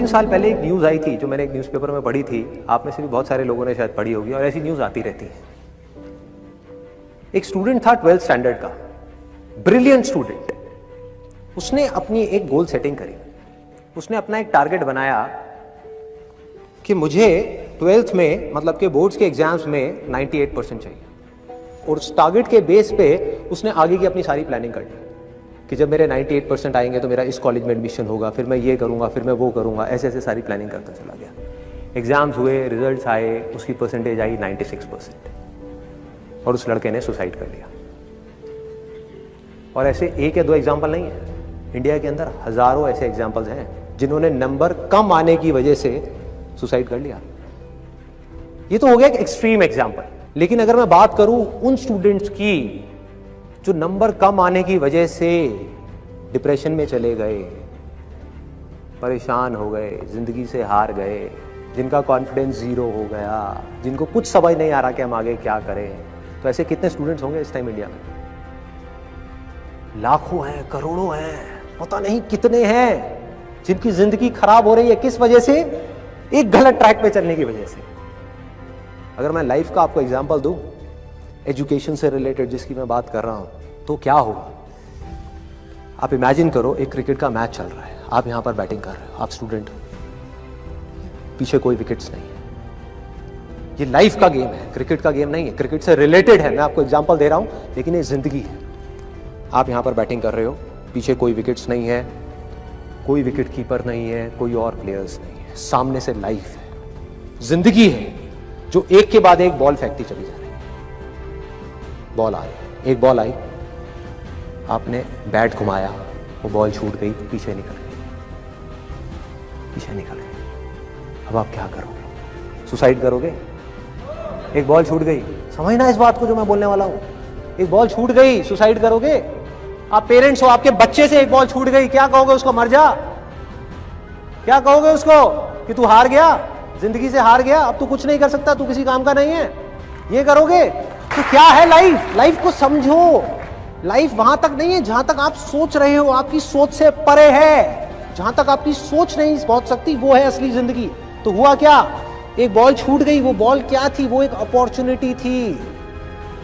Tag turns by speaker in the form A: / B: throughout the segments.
A: साल पहले एक न्यूज़ आई थी जो मैंने एक न्यूज़पेपर में पढ़ी थी, आप में से भी बहुत सारे लोगों ने शायद पढ़ी होगी और ऐसी न्यूज़ आती रहती है। एक स्टूडेंट था 12th स्टैंडर्ड का, ब्रिलियंट स्टूडेंट। उसने अपनी एक गोल सेटिंग करी, उसने अपना एक टारगेट बनाया कि मुझे 12th में मतलब कि बोर्ड्स के एग्जाम्स में 98% चाहिए, और उस टारगेट के बेस पे उसने आगे की अपनी सारी प्लानिंग कर ली कि जब मेरे 98% आएंगे तो मेरा इस कॉलेज में एडमिशन होगा, फिर मैं ये करूँगा, फिर मैं वो करूँगा, ऐसे ऐसे सारी प्लानिंग करता चला गया। एग्ज़ाम्स हुए, रिजल्ट्स आए, उसकी परसेंटेज आई 96% और उस लड़के ने सुसाइड कर लिया। और ऐसे एक या दो एग्जाम्पल नहीं है, इंडिया के अंदर हज़ारों ऐसे एग्जाम्पल्स हैं जिन्होंने नंबर कम आने की वजह से सुसाइड कर लिया। ये तो हो गया एक एक्सट्रीम एग्जाम्पल, लेकिन अगर मैं बात करूं उन स्टूडेंट्स की जो नंबर कम आने की वजह से डिप्रेशन में चले गए, परेशान हो गए, जिंदगी से हार गए, जिनका कॉन्फिडेंस जीरो हो गया, जिनको कुछ समझ नहीं आ रहा कि हम आगे क्या करें, तो ऐसे कितने स्टूडेंट्स होंगे इस टाइम इंडिया में? लाखों हैं, करोड़ों हैं, पता नहीं कितने हैं जिनकी जिंदगी खराब हो रही है। किस वजह से? एक गलत ट्रैक पे चलने की वजह से। अगर मैं लाइफ का आपको एग्जांपल दूं, एजुकेशन से रिलेटेड जिसकी मैं बात कर रहा हूं, तो क्या होगा? आप इमेजिन करो एक क्रिकेट का मैच चल रहा है, आप यहां पर बैटिंग कर रहे हो, आप स्टूडेंट हो, पीछे कोई विकेट्स नहीं है। ये लाइफ का गेम है, क्रिकेट का गेम नहीं है, क्रिकेट से रिलेटेड है, मैं आपको एग्जांपल दे रहा हूं, लेकिन ये जिंदगी है। आप यहां पर बैटिंग कर रहे हो, पीछे कोई विकेट्स नहीं है, कोई विकेट कीपर नहीं है, कोई और प्लेयर्स नहीं है, सामने से लाइफ है, जिंदगी है जो एक के बाद एक बॉल फेंकती चली जा रही है। बॉल आ रही, एक बॉल आई, आपने बैट घुमाया, वो बॉल छूट गई, पीछे निकल गई, पीछे निकल गई। अब आप क्या करोगे? सुसाइड करोगे? एक बॉल छूट गई, समझना इस बात को जो मैं बोलने वाला हूं, एक बॉल छूट गई, सुसाइड करोगे? आप पेरेंट्स हो, आपके बच्चे से एक बॉल छूट गई, क्या कहोगे उसको? मर जा? क्या कहोगे उसको कि तू हार गया, जिंदगी से हार गया, अब तू कुछ नहीं कर सकता, तू किसी काम का नहीं है? ये करोगे? तो क्या है लाइफ? लाइफ को समझो। लाइफ वहां तक नहीं है जहां तक आप सोच रहे हो, आपकी सोच से परे है। जहां तक आपकी सोच नहीं पहुंच सकती वो है असली जिंदगी। तो हुआ क्या? एक बॉल छूट गई, वो बॉल क्या थी? वो एक अपॉर्चुनिटी थी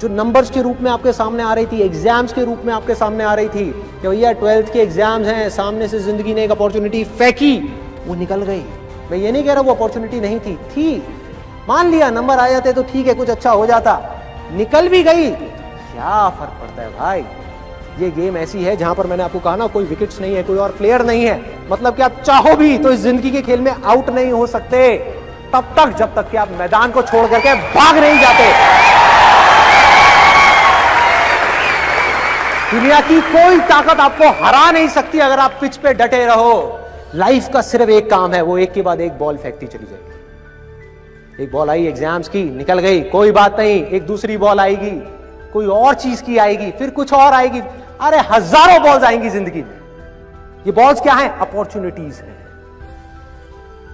A: जो नंबर्स के रूप में आपके सामने आ रही थी, एग्जाम्स के रूप में आपके सामने आ रही थी कि भैया 12th के एग्जाम्स हैं, सामने से जिंदगी ने एक अपॉर्चुनिटी फेंकी, वो निकल गई। मैं ये नहीं कह रहा वो अपॉर्चुनिटी नहीं थी, मान लिया नंबर आ जाते तो ठीक है, कुछ अच्छा हो जाता, निकल भी गई, क्या फर्क पड़ता है भाई? ये गेम ऐसी है जहां पर मैंने आपको कहा ना, कोई विकेट्स नहीं है, कोई और प्लेयर नहीं है, मतलब कि आप चाहो भी तो इस जिंदगी के खेल में आउट नहीं हो सकते तब तक जब तक कि आप मैदान को छोड़ करके भाग नहीं जाते। दुनिया की कोई ताकत आपको हरा नहीं सकती अगर आप पिच पे डटे रहो। लाइफ का सिर्फ एक काम है, वो एक के बाद एक बॉल फेंकती चली जाएगी। एक बॉल आई एग्जाम्स की, निकल गई, कोई बात नहीं, एक दूसरी बॉल आएगी, कोई और चीज की आएगी, फिर कुछ और आएगी, अरे हजारों बॉल्स आएंगी जिंदगी में। ये बॉल्स क्या हैं? अपॉर्चुनिटीज हैं।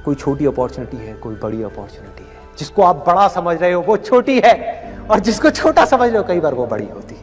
A: कोई छोटी अपॉर्चुनिटी है, कोई बड़ी अपॉर्चुनिटी है। जिसको आप बड़ा समझ रहे हो वो छोटी है, और जिसको छोटा समझ रहे हो कई बार वो बड़ी होती है।